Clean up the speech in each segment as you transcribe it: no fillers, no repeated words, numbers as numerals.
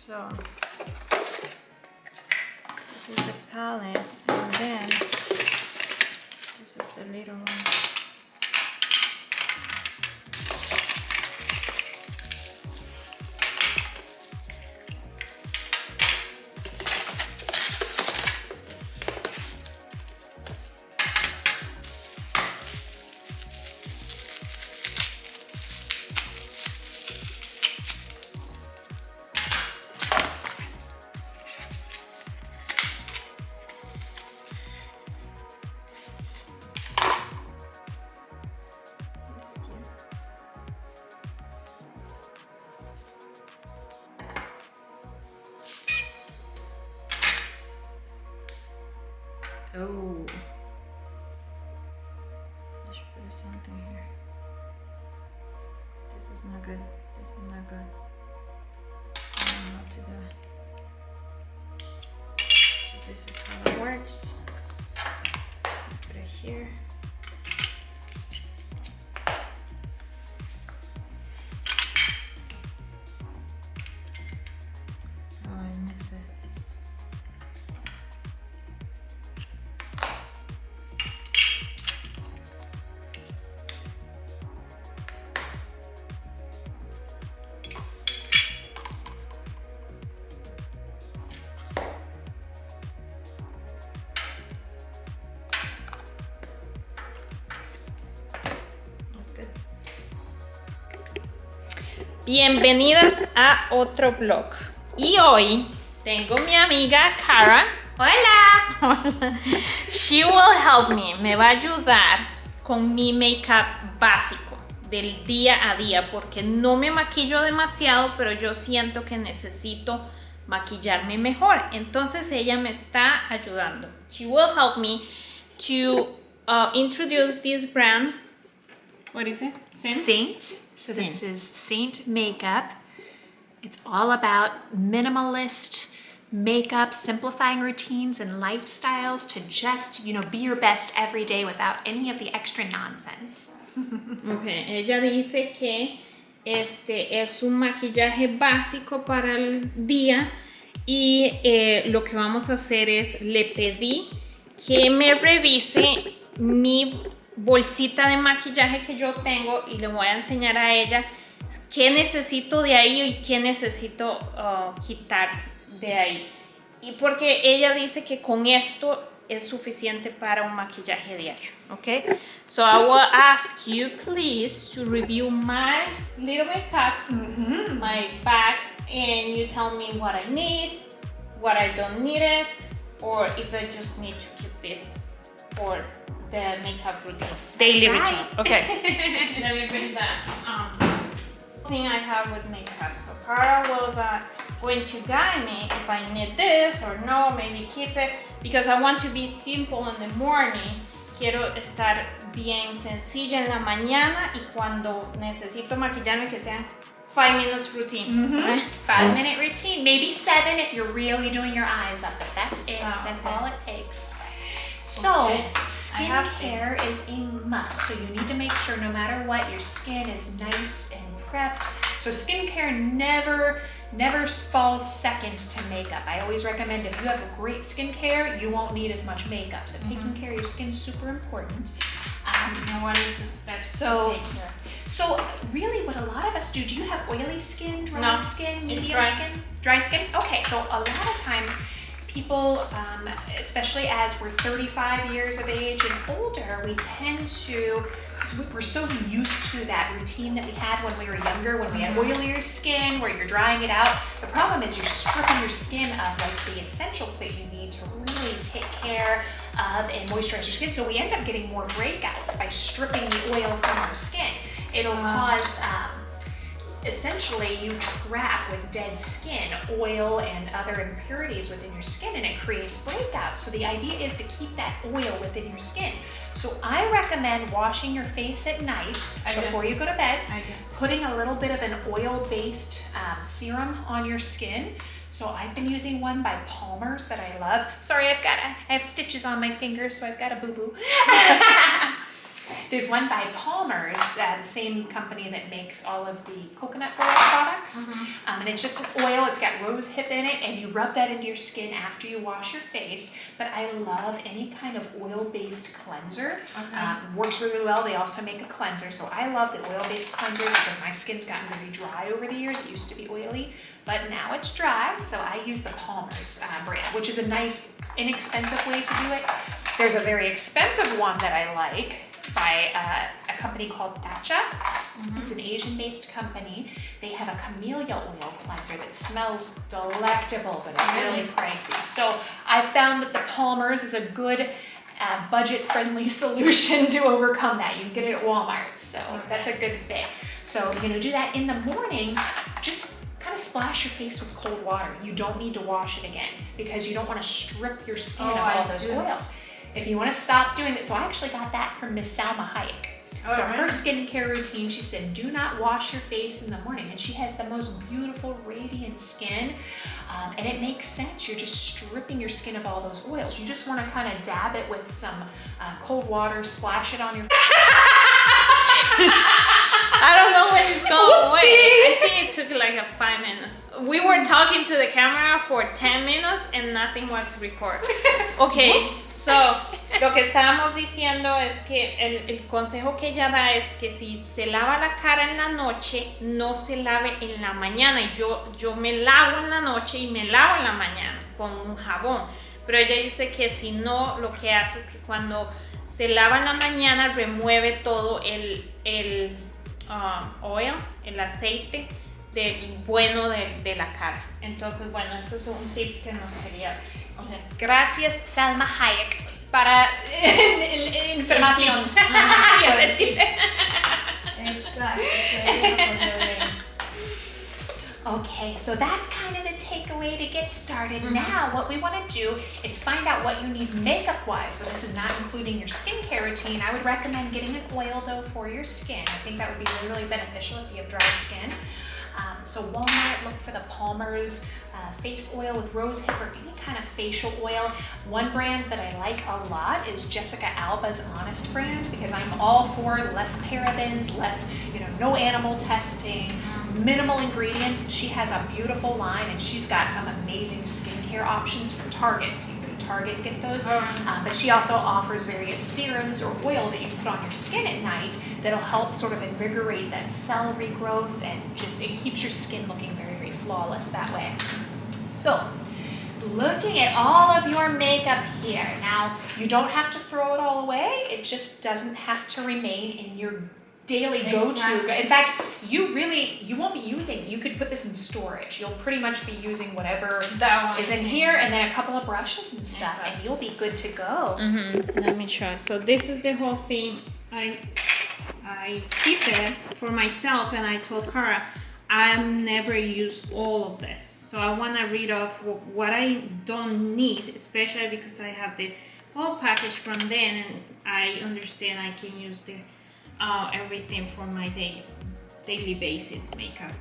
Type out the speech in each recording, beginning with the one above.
So this is the palette, and then this is the little one. Oh, I should put something here. This is not good. This is not good. I don't know what to do. So this is how it works. Put it here. Oh, I miss it. Bienvenidas a otro vlog. Y hoy tengo mi amiga Cara. Hola. She will help me va a ayudar con mi makeup básico del día a día porque no me maquillo demasiado, pero yo siento que necesito maquillarme mejor. Entonces ella me está ayudando. She will help me to introduce this brand. What is it? Saint. So this is Saint makeup. It's all about minimalist makeup, simplifying routines and lifestyles to just, be your best every day without any of the extra nonsense. Okay, ella dice que este es un maquillaje básico para el día y lo que vamos a hacer es, le pedí que me revise mi bolsita de maquillaje que yo tengo y le voy a enseñar a ella qué necesito de ahí y qué necesito quitar de ahí. Y porque ella dice que con esto es suficiente para un maquillaje diario. Okay? So I will ask you please to review my little makeup, my bag, and you tell me what I need, what I don't need it, or if I just need to keep this for the makeup routine, daily routine. Okay. Let me bring that thing I have with makeup. So Cara will going to guide me if I need this or no, maybe keep it, because I want to be simple in the morning. Quiero estar bien sencilla en la mañana y cuando necesito maquillarme que sean 5 minutes routine. Right? 5-minute routine, maybe 7 if you're really doing your eyes up, but that's it. That's all it takes. So, skincare is a must, so you need to make sure no matter what, your skin is nice and prepped. So skincare never falls second to makeup. I always recommend if you have great skincare, you won't need as much makeup. So taking care of your skin is super important. Now what is the steps so, to take care? So really what a lot of us do you have oily skin, dry skin, medium skin? Dry skin? Okay, so a lot of times people, especially as we're 35 years of age and older, we tend to, because we're so used to that routine that we had when we were younger, when we had oilier skin, where you're drying it out. The problem is you're stripping your skin of like the essentials that you need to really take care of and moisturize your skin. So we end up getting more breakouts by stripping the oil from our skin. It'll cause, essentially you trap with dead skin oil and other impurities within your skin and it creates breakouts. So the idea is to keep that oil within your skin. So I recommend washing your face at night before you go to bed, putting a little bit of an oil-based serum on your skin. So I've been using one by Palmer's that I love. Sorry, I have stitches on my fingers, so I've got a boo-boo. There's one by Palmer's, the same company that makes all of the coconut oil products. And it's just an oil, it's got rose hip in it, and you rub that into your skin after you wash your face. But I love any kind of oil-based cleanser. Works really well. They also make a cleanser. So I love the oil-based cleansers because my skin's gotten very dry over the years. It used to be oily, but now it's dry. So I use the Palmer's brand, which is a nice, inexpensive way to do it. There's a very expensive one that I like by a company called Tatcha. It's an Asian-based company. They have a camellia oil cleanser that smells delectable, but it's really pricey. So I found that the Palmer's is a good budget-friendly solution to overcome that. You can get it at Walmart, so that's a good fit. So you're gonna do that in the morning. Just kind of splash your face with cold water. You don't need to wash it again because you don't want to strip your skin of all those oils. If you want to stop doing it, so I actually got that from Miss Salma Hayek. So her skincare routine, she said, do not wash your face in the morning. And she has the most beautiful, radiant skin. And it makes sense. You're just stripping your skin of all those oils. You just want to kind of dab it with some cold water, splash it on your face. I don't know when it's going away. I think it took like 5 minutes. We were talking to the camera for 10 minutes and nothing was recorded. Okay, so lo que estábamos diciendo es que el consejo que ella da es que si se lava la cara en la noche, no se lave en la mañana. Y yo me lavo en la noche y me lavo en la mañana con un jabón. Pero ella dice que si no, lo que hace es que cuando se lava en la mañana remueve todo el oil, el aceite bueno de la cara. Entonces, bueno, eso es un tip que nos quería. Okay. Gracias, Salma Hayek, para información. Exacto. Okay, so that's kind of the takeaway to get started. Now, what we want to do is find out what you need makeup-wise. So this is not including your skincare routine. I would recommend getting an oil, though, for your skin. I think that would be really, really beneficial if you have dry skin. So Walmart, look for the Palmer's face oil with rose hip or any kind of facial oil. One brand that I like a lot is Jessica Alba's Honest brand because I'm all for less parabens, less, no animal testing, minimal ingredients. She has a beautiful line and she's got some amazing skincare options from Target. So you can go to Target and get those. But she also offers various serums or oil that you put on your skin at night that'll help sort of invigorate that cell regrowth and it keeps your skin looking very, very flawless that way. So, looking at all of your makeup here. Now, you don't have to throw it all away. It just doesn't have to remain in your daily go-to. In fact, you won't be using, you could put this in storage. You'll pretty much be using whatever is in here and then a couple of brushes and stuff and you'll be good to go. Let me try. So this is the whole thing. I keep it for myself and I told Cara, I've never used all of this. So I want to read off what I don't need, especially because I have the whole package from then and I understand I can use the everything for my daily basis makeup.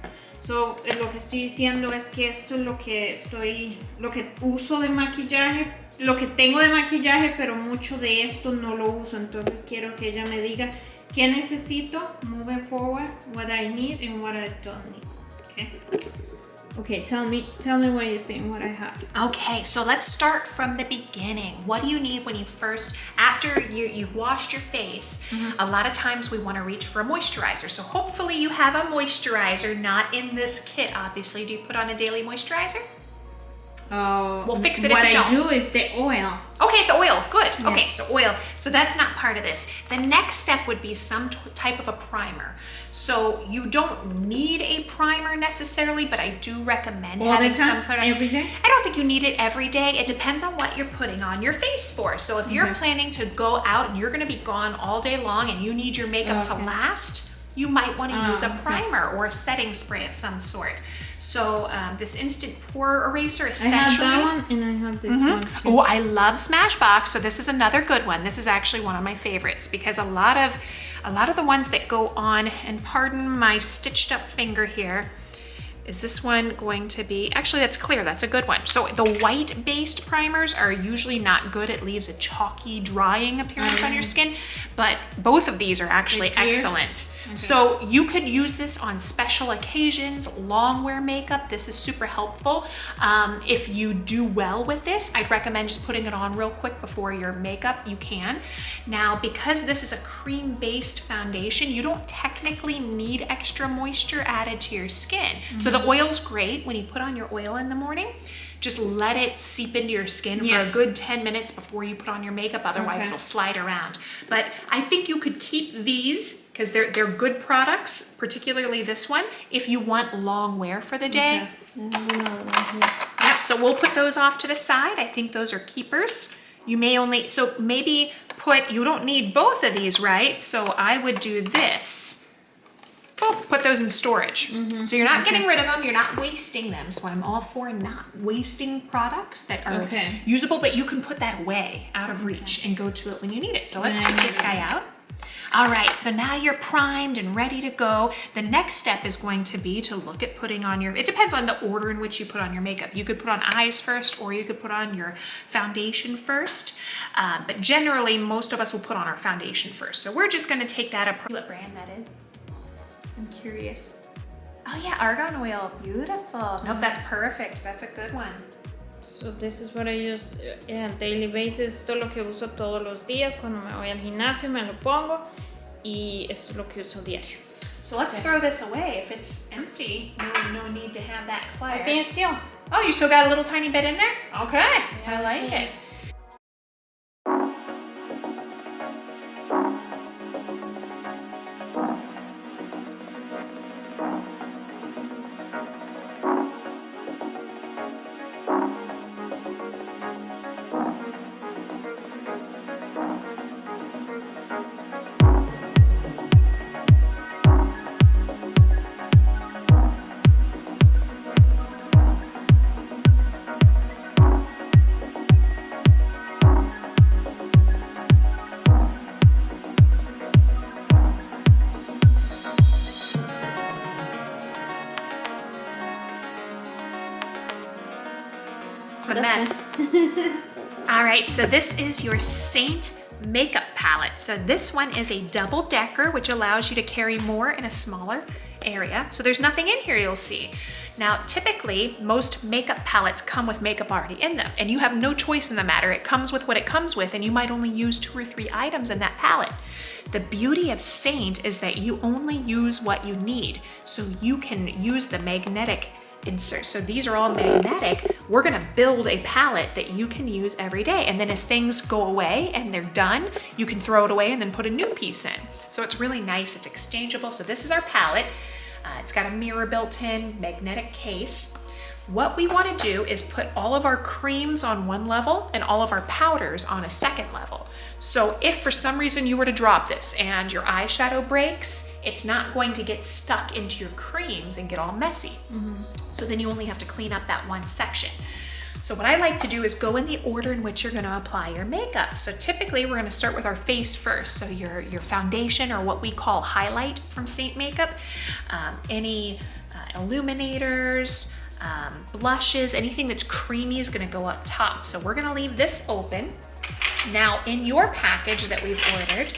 So lo que estoy diciendo es que esto es lo que uso de maquillaje, lo que tengo de maquillaje, pero mucho de esto no lo uso. Entonces quiero que ella me diga qué necesito moving forward, what I need and what I don't need. Okay. Okay, tell me what you think, what I have. Okay, so let's start from the beginning. What do you need when you after you've washed your face? A lot of times we want to reach for a moisturizer. So hopefully you have a moisturizer, not in this kit, obviously. Do you put on a daily moisturizer? We'll fix it if you don't. What I do is the oil. Okay, the oil, good. Yeah. Okay, so oil. So that's not part of this. The next step would be some type of a primer. So you don't need a primer necessarily, but I do recommend having some sort of... Every day? I don't think you need it every day. It depends on what you're putting on your face for. So if you're planning to go out and you're going to be gone all day long and you need your makeup to last, you might want to use a primer or a setting spray of some sort. So this instant pore eraser essentially. I have that one and I have this one too. Oh, I love Smashbox. So this is another good one. This is actually one of my favorites because a lot of the ones that go on, and pardon my stitched up finger here, Is this one going to be, actually that's clear, that's a good one. So the white based primers are usually not good. It leaves a chalky drying appearance on your skin, but both of these are actually excellent. Okay. So you could use this on special occasions, long wear makeup. This is super helpful. If you do well with this, I'd recommend just putting it on real quick before your makeup, you can. Now, because this is a cream based foundation, you don't technically need extra moisture added to your skin. So the oil's great when you put on your oil in the morning. Just let it seep into your skin for a good 10 minutes before you put on your makeup, otherwise it'll slide around. But I think you could keep these because they're good products, particularly this one, if you want long wear for the day. Yep, so we'll put those off to the side. I think those are keepers. You may only, so maybe you don't need both of these, right? So I would do this. Put those in storage. So you're not getting rid of them, you're not wasting them. So I'm all for not wasting products that are usable, but you can put that away out of reach and go to it when you need it. So let's get this guy out. All right, so now you're primed and ready to go. The next step is going to be to look at putting on it depends on the order in which you put on your makeup. You could put on eyes first, or you could put on your foundation first. But generally, most of us will put on our foundation first. So we're just gonna take that approach. What brand that is? I'm curious. Oh yeah, argan oil, beautiful. Nope, that's perfect, that's a good one. So this is what I use on daily basis. Esto es lo que uso todos los días. Cuando me voy al gimnasio me lo pongo y esto es lo que uso diario. So let's throw this away. If it's empty, no need to have that clutter. I think it's still. Oh, you still got a little tiny bit in there? Okay, I like it. A mess. All right, so this is your Saint makeup palette. So this one is a double decker, which allows you to carry more in a smaller area. So there's nothing in here you'll see. Now, typically, most makeup palettes come with makeup already in them, and you have no choice in the matter. It comes with what it comes with, and you might only use 2 or 3 items in that palette. The beauty of Saint is that you only use what you need, so you can use the magnetic inserts. So these are all magnetic. We're gonna build a palette that you can use every day, and then as things go away and they're done, you can throw it away and then put a new piece in. So it's really nice, it's exchangeable. So this is our palette. It's got a mirror built in, magnetic case. What we want to do is put all of our creams on one level and all of our powders on a second level. So if for some reason you were to drop this and your eyeshadow breaks, it's not going to get stuck into your creams and get all messy. So then you only have to clean up that one section. So what I like to do is go in the order in which you're going to apply your makeup. So typically we're going to start with our face first. So your foundation, or what we call highlight from Saint Makeup, any illuminators, blushes, anything that's creamy is going to go up top. So we're going to leave this open. Now in your package that we've ordered,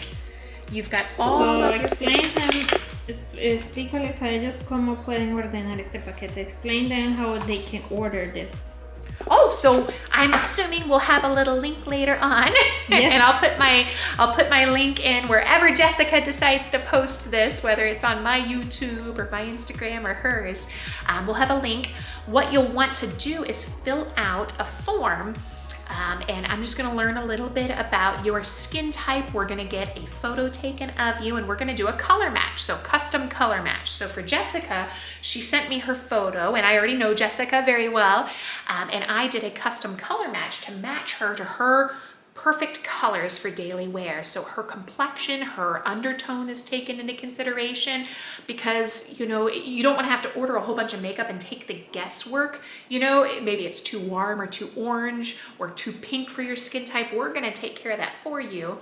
you've got all of your explícales a ellos cómo pueden ordenar este paquete. Explain them how they can order this. Oh, so I'm assuming we'll have a little link later on. Yes. And I'll put my link in wherever Jessica decides to post this, whether it's on my YouTube or my Instagram or hers. We'll have a link. What you'll want to do is fill out a form. And I'm just gonna learn a little bit about your skin type. We're gonna get a photo taken of you, and we're gonna do a color match, so custom color match. So for Jessica, she sent me her photo, and I already know Jessica very well, and I did a custom color match to match her to her perfect colors for daily wear. So her complexion, her undertone is taken into consideration, because you don't want to have to order a whole bunch of makeup and take the guesswork. Maybe it's too warm or too orange or too pink for your skin type. We're going to take care of that for you.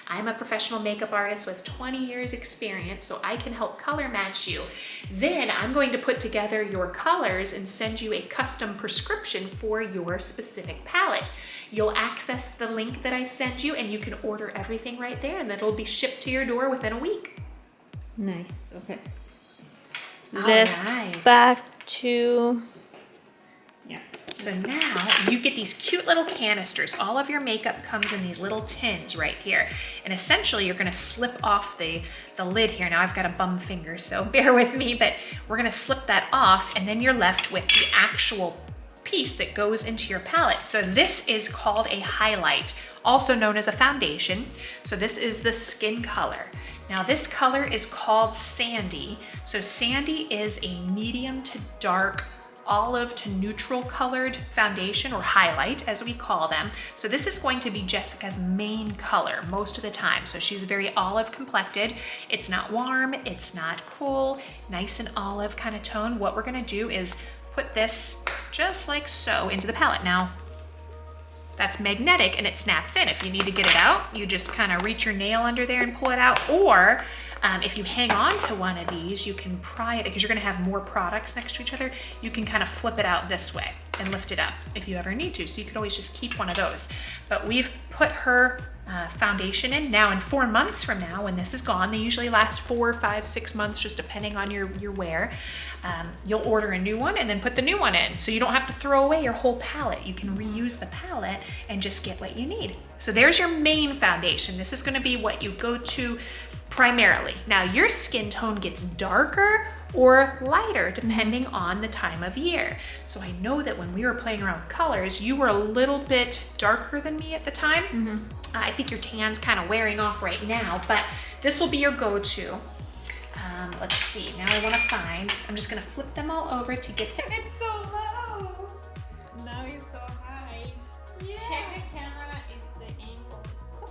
I'm a professional makeup artist with 20 years experience, so I can help color match you. Then I'm going to put together your colors and send you a custom prescription for your specific palette. You'll access the link that I sent you and you can order everything right there, and it'll be shipped to your door within a week. Nice. Okay. All Let's right. back to. Yeah. So now you get these cute little canisters. All of your makeup comes in these little tins right here. And essentially you're gonna slip off the lid here. Now I've got a bum finger, so bear with me, but we're gonna slip that off and then you're left with the actual piece that goes into your palette. So this is called a highlight, also known as a foundation. So this is the skin color. Now this color is called Sandy. So Sandy is a medium to dark, olive to neutral colored foundation, or highlight as we call them. So this is going to be Jessica's main color most of the time. So she's very olive complected. It's not warm, it's not cool, nice and olive kind of tone. What we're gonna do is put this just like so into the palette. Now that's magnetic and it snaps in. If you need to get it out, you just kind of reach your nail under there and pull it out. Or if you hang on to one of these, you can pry it, because you're gonna have more products next to each other. You can kind of flip it out this way and lift it up if you ever need to. So you could always just keep one of those. But we've put her foundation in. Now in 4 months from now, when this is gone, they usually last 4, 5, 6 months, just depending on your wear. You'll order a new one and then put the new one in. So you don't have to throw away your whole palette. You can reuse the palette and just get what you need. So there's your main foundation. This is gonna be what you go to primarily. Now your skin tone gets darker or lighter depending on the time of year. So I know that when we were playing around with colors, you were a little bit darker than me at the time. I think your tan's kind of wearing off right now, but this will be your go-to. Let's see, now I want to find, I'm just going to flip them all over to get there. It's so low. Now it's so high. Yeah. Check the camera if the angle is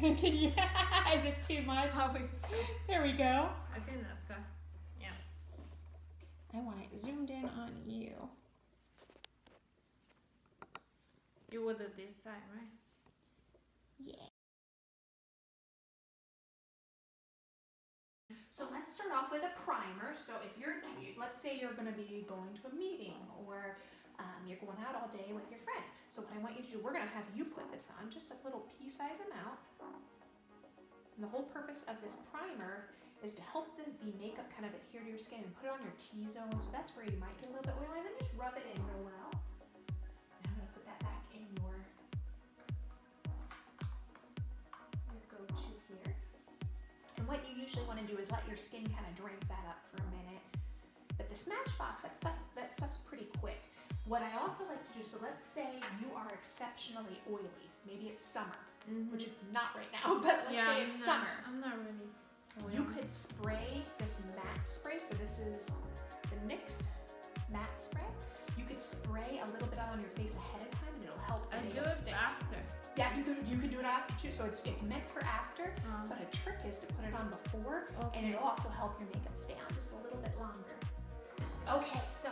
Okay. Can you? Is it too much? There we go. Okay, let's go. Yeah. I want it zoomed in on you. You will do this side, right? Yeah. So let's start off with a primer. So if let's say you're going to be going to a meeting, or you're going out all day with your friends. So what I want you to do, we're going to have you put this on, just a little pea-size amount. And the whole purpose of this primer is to help the makeup kind of adhere to your skin and put it on your T-zone. So that's where you might get a little bit oily. Then just rub it in real well. Now I'm going to put that back in your go-to here. And what you usually want to do is let your skin kind of drink that up for a minute. But the Smashbox, that stuff's pretty quick. What I also like to do, so let's say you are exceptionally oily. Maybe it's summer, which it's not right now, but let's say it's summer. I'm not really oily. You could spray this matte spray. So this is the Nyx Matte Spray. You could spray a little bit on your face ahead of time and it'll help the I do makeup it stick. after. Yeah, you could do it after too. So it's meant for after, but a trick is to put it on before, and it'll also help your makeup stay on just a little bit longer. Okay, so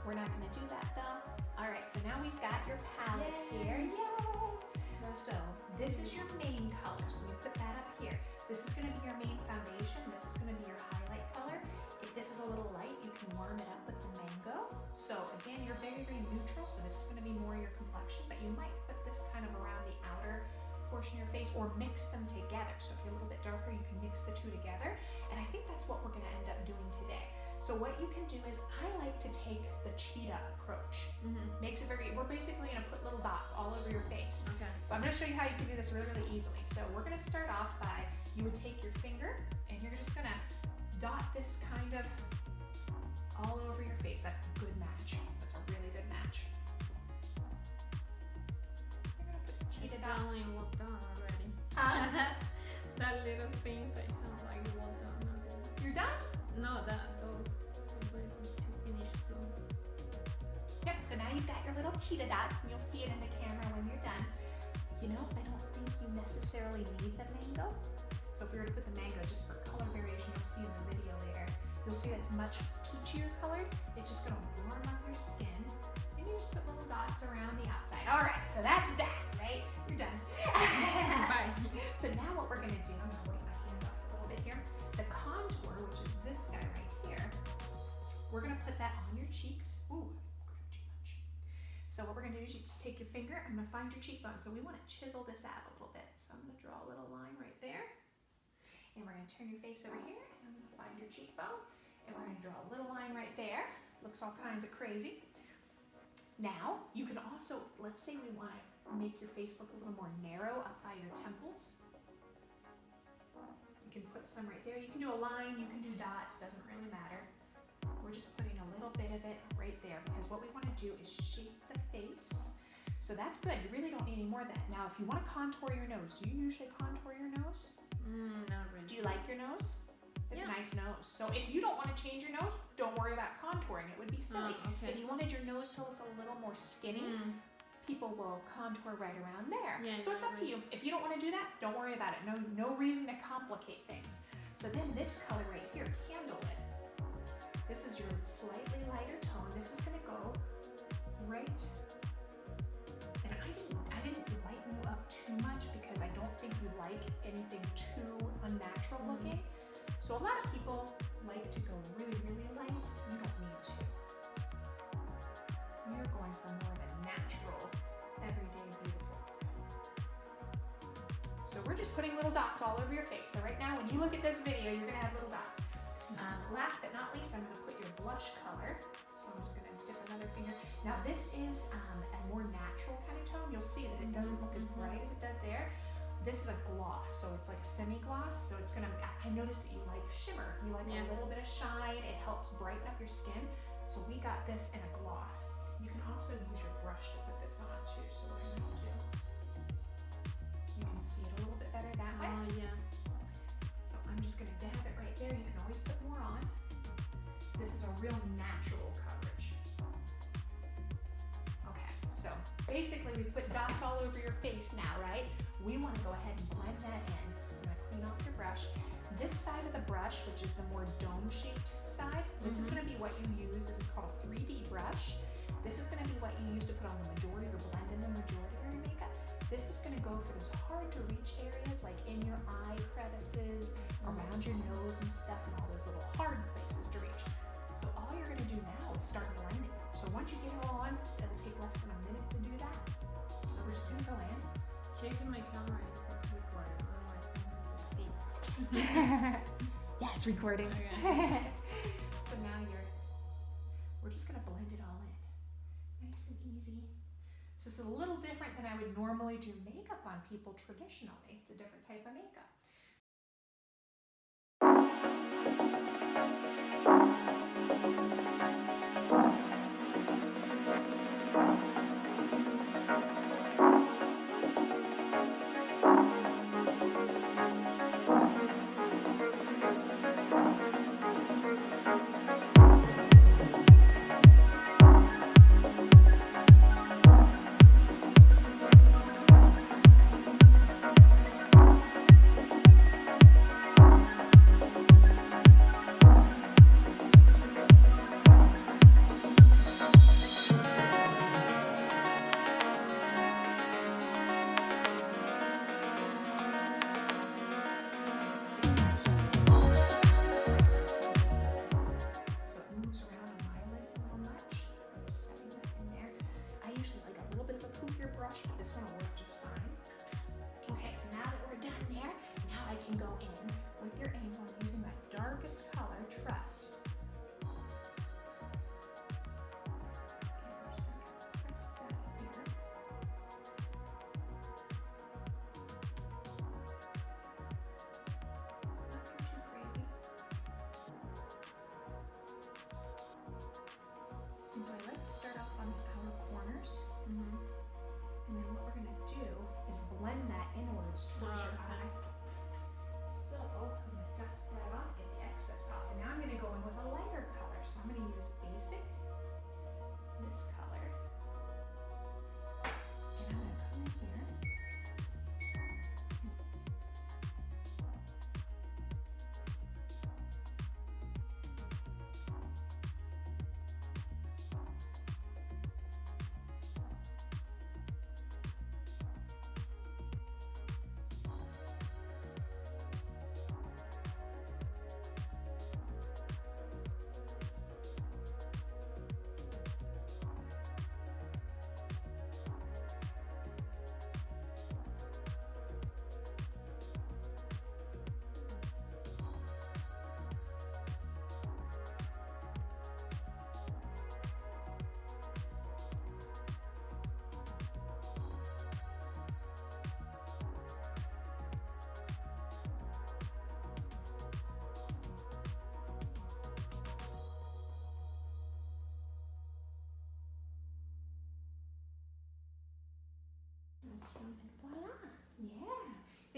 we're not gonna do that though. All right, so now we've got your palette here. Yay! So this is your main color. So we put that up here. This is gonna be your main foundation. This is gonna be your highlight color. If this is a little light, you can warm it up with the mango. So again, you're very, very neutral. So this is gonna be more your complexion, but you might put this kind of around the outer portion of your face or mix them together. So if you're a little bit darker, you can mix the two together. And I think that's what we're gonna end up doing today. So what you can do is, I like to take the cheetah approach. Makes it we're basically gonna put little dots all over your face. Okay. So I'm gonna show you how you can do this really, really easily. So we're gonna start off by, you would take your finger and you're just gonna dot this kind of all over your face. That's a good match. That's a really good match. You're gonna put cheetah dots. Well done already. That little things I feel like well done already. You're done? No, those to finish soon. Yep, so now you've got your little cheetah dots, and you'll see it in the camera when you're done. You know, I don't think you necessarily need the mango. So if we were to put the mango just for color variation, you'll see in the video later, you'll see that it's much peachier colored. It's just gonna warm up your skin. And maybe just put little dots around the outside. All right, so that's that, right? You're done. Bye. So now what we're gonna do, I'm gonna wave my hand off a little bit here. The contour, which is this guy right here, we're gonna put that on your cheeks. Ooh, grabbed too much. So what we're gonna do is you just take your finger, I'm gonna find your cheekbone. So we wanna chisel this out a little bit. So I'm gonna draw a little line right there. And we're gonna turn your face over here, and I'm gonna find your cheekbone. And we're gonna draw a little line right there. Looks all kinds of crazy. Now, you can also, let's say we wanna make your face look a little more narrow up by your temples. You can put some right there. You can do a line, you can do dots, doesn't really matter. We're just putting a little bit of it right there because what we want to do is shape the face. So that's good. You really don't need any more of that. Now, if you want to contour your nose, do you usually contour your nose? Not really. Do you like your nose? It's Yeah. a nice nose. So if you don't want to change your nose, don't worry about contouring. It would be silly. Okay. If you wanted your nose to look a little more skinny, people will contour right around there. Yeah, so it's up to you. If you don't want to do that, don't worry about it. No reason to complicate things. So then this color right here, Candlelit. This is your slightly lighter tone. This is going to go right. And I didn't lighten you up too much because I don't think you like anything too unnatural looking. So a lot of people like to go really, really light. You don't need to. You're going for more of a natural, everyday, beautiful look. So we're just putting little dots all over your face. So right now, when you look at this video, you're gonna have little dots. Last but not least, I'm gonna put your blush color. So I'm just gonna dip another finger. Now this is a more natural kind of tone. You'll see that it doesn't look as bright as it does there. This is a gloss, so it's like a semi-gloss. So it's gonna, I noticed that you like shimmer. You like a little bit of shine. It helps brighten up your skin. So we got this in a gloss. You can also use your brush to put this on too. So what I'm gonna do, you can see it a little bit better that way. Oh, yeah. So I'm just gonna dab it right there. You can always put more on. This is a real natural coverage. Okay, so basically we put dots all over your face now, right? We wanna go ahead and blend that in. So I'm gonna clean off your brush. This side of the brush, which is the more dome-shaped side, this is gonna be what you use. This is called a 3D brush. This is gonna be what you use to put on the majority or blend in the majority of your makeup. This is gonna go for those hard to reach areas like in your eye crevices, around your nose and stuff, and all those little hard places to reach. So all you're gonna do now is start blending. So once you get it all on, it'll take less than a minute to do that. So we're just gonna go in. Checking my camera is it's recorded, otherwise I'm gonna be face. Yeah, it's recording. Okay. So now we're just gonna blend it all in. Nice and easy. So this is a little different than I would normally do makeup on people traditionally. It's a different type of makeup.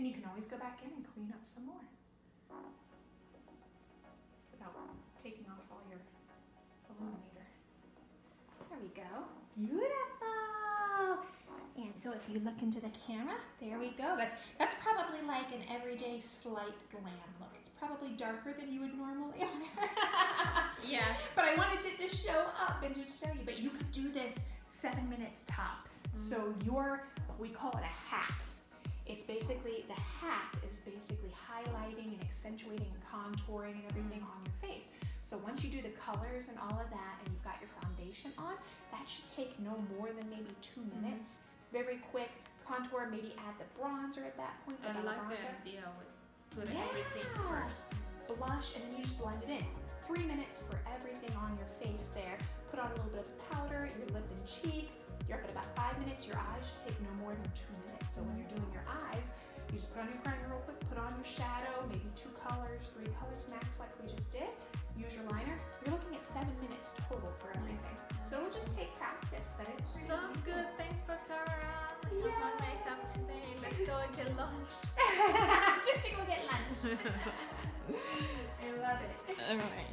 And you can always go back in and clean up some more without taking off all your illuminator. There we go. Beautiful. And so if you look into the camera, there we go. That's probably like an everyday slight glam look. It's probably darker than you would normally wear. Yes. But I wanted it to show up and just show you. But you could do this 7 minutes tops. So we call it a hack. It's basically, the hack is basically highlighting and accentuating and contouring and everything on your face. So once you do the colors and all of that and you've got your foundation on, that should take no more than maybe 2 minutes. Very quick contour, maybe add the bronzer at that point. I like the idea with putting everything first. Blush, and then you just blend it in. 3 minutes for everything on your face there. Put on a little bit of powder, your lip and cheek. You're up at about 5 minutes. Your eyes should take no more than 2 minutes. So when you're doing your eyes, you just put on your primer real quick, put on your shadow, maybe 2 colors, 3 colors max like we just did. Use your liner. You're looking at 7 minutes total for everything. So it'll just take practice. That is pretty Sounds good. Thanks for Cara. I have my makeup today. Let's go and get lunch. Just to go get lunch. I love it. All right.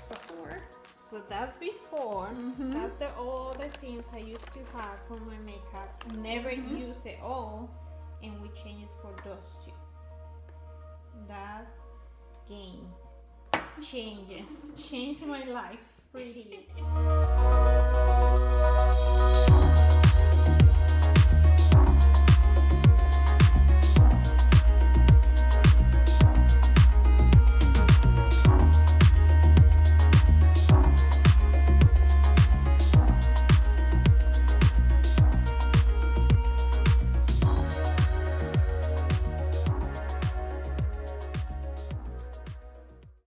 Before. So that's before. That's all the things I used to have for my makeup. Never use it all, and we change it for those 2. That's games. Changes. Changed my life pretty easy.